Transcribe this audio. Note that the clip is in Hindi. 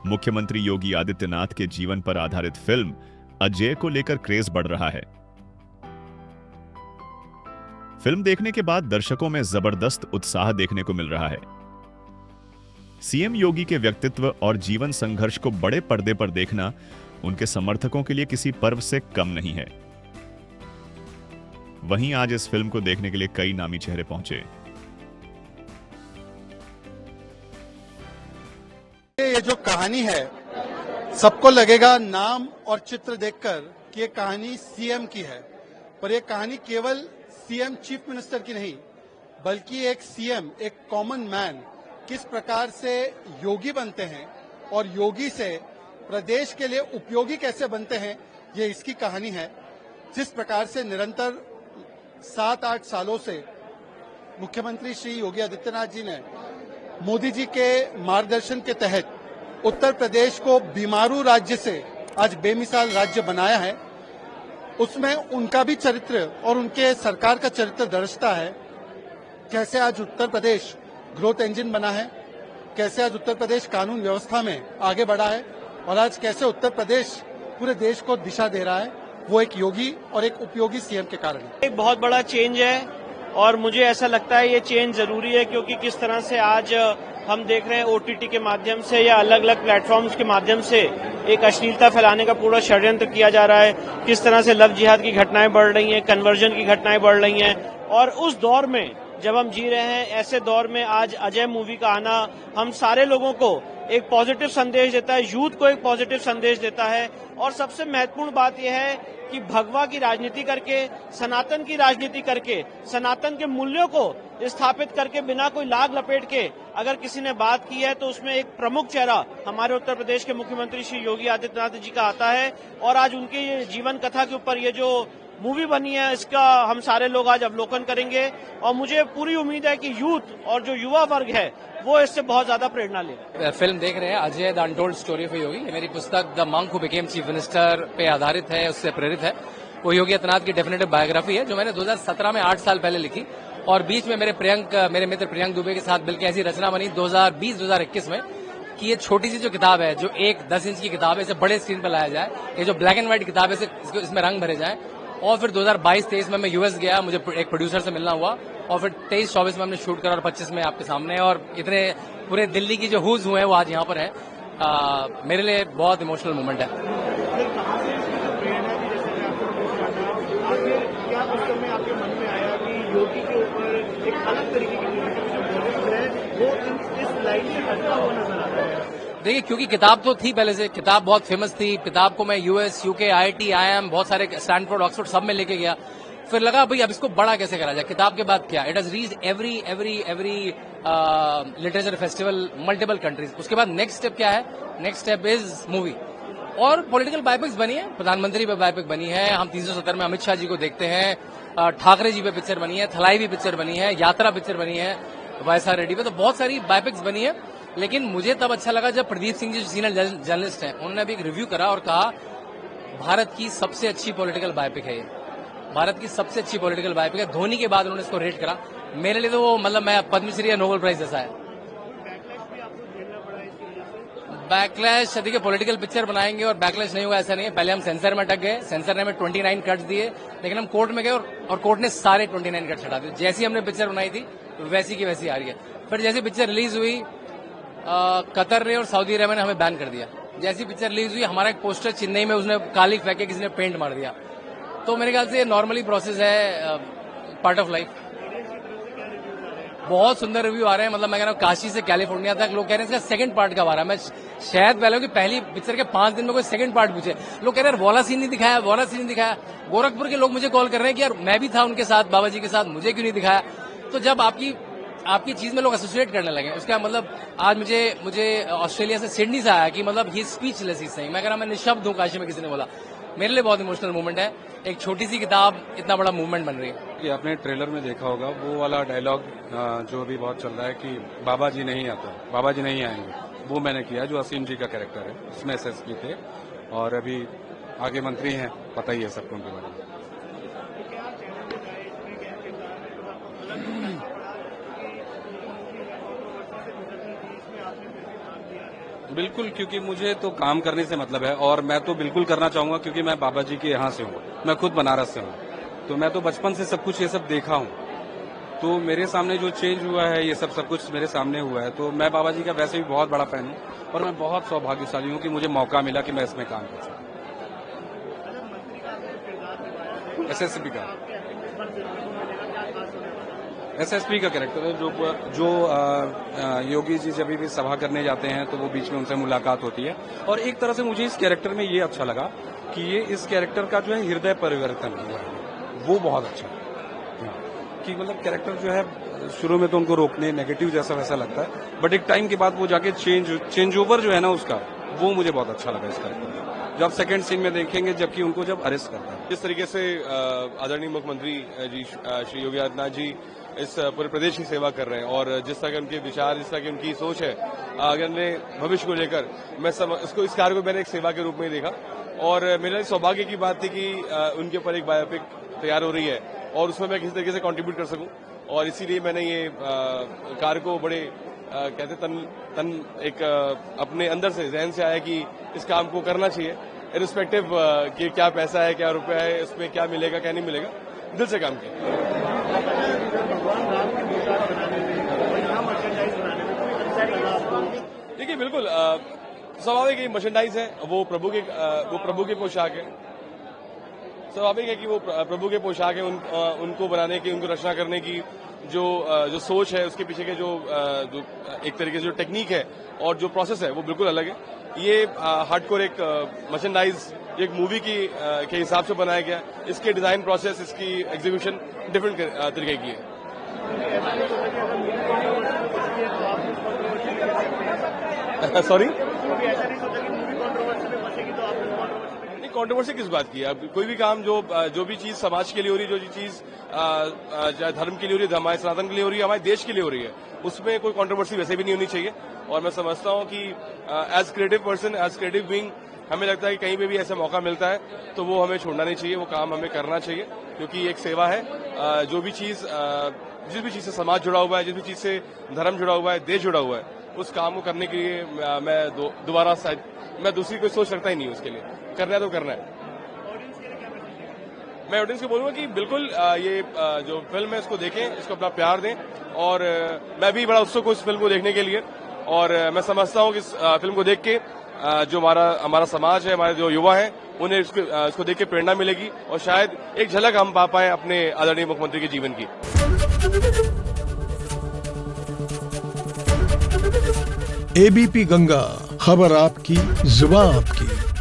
मुख्यमंत्री योगी आदित्यनाथ के जीवन पर आधारित फिल्म अजय को लेकर क्रेज बढ़ रहा है। फिल्म देखने के बाद दर्शकों में जबरदस्त उत्साह देखने को मिल रहा है। सीएम योगी के व्यक्तित्व और जीवन संघर्ष को बड़े पर्दे पर देखना उनके समर्थकों के लिए किसी पर्व से कम नहीं है। वहीं आज इस फिल्म को देखने के लिए कई नामी चेहरे पहुंचे। ये जो कहानी है, सबको लगेगा नाम और चित्र देखकर कि ये कहानी सीएम की है, पर ये कहानी केवल सीएम चीफ मिनिस्टर की नहीं, बल्कि एक सीएम, एक कॉमन मैन किस प्रकार से योगी बनते हैं और योगी से प्रदेश के लिए उपयोगी कैसे बनते हैं, ये इसकी कहानी है। जिस प्रकार से निरंतर 7-8 सालों से मुख्यमंत्री श्री योगी आदित्यनाथ जी ने मोदी जी के मार्गदर्शन के तहत उत्तर प्रदेश को बीमारू राज्य से आज बेमिसाल राज्य बनाया है, उसमें उनका भी चरित्र और उनके सरकार का चरित्र दर्शता है। कैसे आज उत्तर प्रदेश ग्रोथ इंजन बना है, कैसे आज उत्तर प्रदेश कानून व्यवस्था में आगे बढ़ा है और आज कैसे उत्तर प्रदेश पूरे देश को दिशा दे रहा है, वो एक योगी और एक उपयोगी सीएम के कारण है। एक बहुत बड़ा चेंज है और मुझे ऐसा लगता है ये चेंज जरूरी है, क्योंकि किस तरह से आज हम देख रहे हैं ओटीटी के माध्यम से या अलग अलग प्लेटफॉर्म्स के माध्यम से एक अश्लीलता फैलाने का पूरा षड्यंत्र किया जा रहा है। किस तरह से लव जिहाद की घटनाएं बढ़ रही हैं, कन्वर्जन की घटनाएं बढ़ रही हैं, और उस दौर में जब हम जी रहे हैं, ऐसे दौर में आज अजय मूवी का आना हम सारे लोगों को एक पॉजिटिव संदेश देता है, यूथ को एक पॉजिटिव संदेश देता है। और सबसे महत्वपूर्ण बात यह है कि भगवा की राजनीति करके, सनातन की राजनीति करके, सनातन के मूल्यों को स्थापित करके, बिना कोई लाग लपेट के अगर किसी ने बात की है तो उसमें एक प्रमुख चेहरा हमारे उत्तर प्रदेश के मुख्यमंत्री श्री योगी आदित्यनाथ जी का आता है। और आज उनकी ये जीवन कथा के ऊपर ये जो मूवी बनी है, इसका हम सारे लोग आज अवलोकन करेंगे और मुझे पूरी उम्मीद है कि यूथ और जो युवा वर्ग है वो इससे बहुत ज्यादा प्रेरणा ले। फिल्म देख रहे हैं Ajay the untold story of Yogi. ये मेरी पुस्तक the monk who became chief minister पे आधारित है, उससे प्रेरित है। वो योगी आदित्यनाथ की डेफिनेटिव बायोग्राफी है जो मैंने 2017 में 8 साल पहले लिखी, और बीच में मेरे मित्र प्रियंक दुबे के साथ मिलकर ऐसी रचना बनी 2020-2021 में कि ये छोटी सी जो किताब है, जो एक 10 इंच की किताब है, इसे बड़े स्क्रीन पर लाया जाए। ये जो ब्लैक एंड व्हाइट किताब है, इसमें रंग भरे जाए। और फिर 2022-23 में मैं यूएस गया, मुझे एक प्रोड्यूसर से मिलना हुआ, और फिर 23-24 में हमने शूट करा और 25 में आपके सामने। और इतने पूरे दिल्ली की जो हुज हुए हैं वो आज यहाँ पर है। मेरे लिए बहुत इमोशनल मोमेंट है। योगी के ऊपर एक अलग तरीके की वो इस लाइन से हटता हुआ नजर आता है। देखिए, क्योंकि किताब तो थी पहले से, किताब बहुत फेमस थी। किताब को मैं यूएस, यूके, आईआईटी, आईआईएम, बहुत सारे स्टैनफोर्ड, ऑक्सफोर्ड सब में लेके गया। फिर लगा भाई अब इसको बड़ा कैसे करा जाए। किताब के बाद क्या, it has reached every literature festival, multiple countries. उसके बाद नेक्स्ट स्टेप क्या है? Next step is movie. और पॉलिटिकल बायोपिक्स बनी है, प्रधानमंत्री पे बायोपिक बनी है, हम 370 में अमित शाह जी को देखते हैं, ठाकरे जी पे पिक्चर बनी है, थलाई भी पिक्चर बनी है, यात्रा पिक्चर बनी है, वायएसआर रेड्डी पे, तो बहुत सारी बायोपिक्स बनी है। लेकिन मुझे तब अच्छा लगा जब प्रदीप सिंह जी जो सीनियर जर्नलिस्ट हैं, उन्होंने भी एक रिव्यू करा और कहा भारत की सबसे अच्छी पॉलिटिकल बायोपिक है ये, भारत की सबसे अच्छी पॉलिटिकल बायोपिक है। धोनी के बाद उन्होंने इसको रेट करा। मेरे लिए तो वो मतलब मैं पद्मश्री या नोबेल प्राइज जैसा है। बैकलैश, देखिए पॉलिटिकल पिक्चर बनाएंगे और बैकलैश नहीं होगा ऐसा नहीं है। पहले हम सेंसर में अटक गए, सेंसर ने हमें 29 कट्स दिए, लेकिन हम कोर्ट में गए और कोर्ट ने सारे 29 कट्स हटा दिए। जैसी हमने पिक्चर बनाई थी वैसी की वैसी आ रही है। फिर जैसी पिक्चर रिलीज हुई, कतर ने और सऊदी अरेबिया ने हमें बैन कर दिया। जैसी पिक्चर रिलीज हुई, हमारा एक पोस्टर चेन्नई में उसने काली फेंक के किसी ने पेंट मार दिया। तो मेरे ख्याल से नॉर्मली प्रोसेस है, पार्ट ऑफ लाइफ। बहुत सुंदर रिव्यू आ रहे हैं, मतलब मैं कह रहा हूँ काशी से कैलिफोर्निया तक लोग कह रहे हैं इसका सेकंड पार्ट कब आ रहा है। मैं शायद पहले कि पहली पिक्चर के 5 दिन में कोई सेकंड पार्ट पूछे। लोग कह रहे हैं वाला सीन नहीं दिखाया, वाला सीन नहीं दिखाया। गोरखपुर के लोग मुझे कॉल कर रहे हैं कि यार मैं भी था उनके साथ, बाबा जी के साथ, मुझे क्यों नहीं दिखाया। तो जब आपकी चीज में लोग एसोसिएट करने लगे, उसका मतलब आज मुझे ऑस्ट्रेलिया से, सिडनी से आया कि मतलब ही स्पीचलेस ही सही। मैं कह रहा मैं निशब्द हूँ, काशी में किसी ने बोला। मेरे लिए बहुत इमोशनल मोमेंट है, एक छोटी सी किताब इतना बड़ा मूवमेंट बन रही है। कि आपने ट्रेलर में देखा होगा वो वाला डायलॉग जो अभी बहुत चल रहा है कि बाबा जी नहीं आता, बाबा जी नहीं आएंगे, वो मैंने किया, जो असीम जी का कैरेक्टर है उसमें एसएसपी थे, और अभी आगे मंत्री हैं, पता ही है सबको उनके बारे में। बिल्कुल, क्योंकि मुझे तो काम करने से मतलब है और मैं तो बिल्कुल करना चाहूंगा क्योंकि मैं बाबा जी के यहाँ से हूँ, मैं खुद बनारस से हूँ, तो मैं तो बचपन से सब कुछ ये सब देखा हूँ। तो मेरे सामने जो चेंज हुआ है ये सब कुछ मेरे सामने हुआ है, तो मैं बाबा जी का वैसे भी बहुत बड़ा फैन हूँ और मैं बहुत सौभाग्यशाली हूँ कि मुझे मौका मिला कि मैं इसमें काम कर सकूँ। एसएसपी का कैरेक्टर है जो योगी जी जब भी सभा करने जाते हैं तो वो बीच में उनसे मुलाकात होती है और एक तरह से मुझे इस कैरेक्टर में ये अच्छा लगा कि ये इस कैरेक्टर का जो है हृदय परिवर्तन हुआ है, वो बहुत अच्छा है कि मतलब कैरेक्टर जो है शुरू में तो उनको रोकने नेगेटिव जैसा वैसा लगता है, बट एक टाइम के बाद वो जाके चेंज ओवर जो है ना उसका, वो मुझे बहुत अच्छा लगा इस कैरेक्टर में। जब सेकंड सीन में देखेंगे जबकि उनको जब अरेस्ट करता है, जिस तरीके से आदरणीय मुख्यमंत्री जी श्री योगी आदित्यनाथ जी इस पूरे प्रदेश की सेवा कर रहे हैं और जिस तरह के उनके विचार, जिस तरह की उनकी सोच है अगले भविष्य को लेकर, मैं इस कार्य को मैंने एक सेवा के रूप में ही देखा और मेरे लिए सौभाग्य की बात थी कि उनके ऊपर एक बायोपिक तैयार हो रही है और उसमें मैं किसी तरीके से कंट्रीब्यूट कर सकूं और इसीलिए मैंने ये कार्य को बड़े कहते तन एक अपने अंदर से जहन से आया कि इस काम को करना चाहिए, इरिस्पेक्टिव कि क्या पैसा है, क्या रुपया है, इसमें क्या मिलेगा क्या नहीं मिलेगा, दिल से काम किया। देखिए बिल्कुल स्वाभाविक है, मर्चेंडाइज है, वो प्रभु के पोशाक है, स्वाभाविक है कि वो प्रभु के पोशाक है, उनको बनाने की, उनको रचना करने की जो सोच है, उसके पीछे के जो एक तरीके से जो टेक्निक है और जो प्रोसेस है वो बिल्कुल अलग है। ये हार्डकोर एक मर्चेंडाइज एक मूवी के हिसाब से बनाया गया, इसके डिजाइन प्रोसेस, इसकी एग्जीक्यूशन डिफरेंट तरीके की है। सॉरी, कंट्रोवर्सी किस बात की है? अब कोई भी काम जो भी चीज समाज के लिए हो रही है, जो चीज चाहे धर्म के लिए हो रही है, हमारे सनातन के लिए हो रही है, हमारे देश के लिए हो रही है, उसमें कोई कंट्रोवर्सी वैसे भी नहीं होनी चाहिए। और मैं समझता हूं कि as creative person, as creative being, हमें लगता है कि कहीं पे भी ऐसा मौका मिलता है तो वो हमें छोड़ना नहीं चाहिए, वो काम हमें करना चाहिए क्योंकि एक सेवा है। जो भी चीज जिस भी चीज से समाज जुड़ा हुआ है, जिस भी चीज से धर्म जुड़ा हुआ है, देश जुड़ा हुआ है, उस काम को करने के लिए मैं दोबारा मैं दूसरी कोई सोच रखता ही नहीं हूं। उसके लिए करना है तो करना है। मैं ऑडियंस को बोलूंगा कि बिल्कुल ये जो फिल्म है इसको देखें, इसको अपना प्यार दें और मैं भी बड़ा उत्सुक हूं इस फिल्म को देखने के लिए और मैं समझता हूं कि इस फिल्म को देख के जो हमारा समाज है, हमारे जो युवा हैं, उन्हें इसको देख के प्रेरणा मिलेगी और शायद एक झलक हम पा पाए अपने आदरणीय मुख्यमंत्री के जीवन की। एबीपी गंगा, खबर आपकी, जुबान आपकी।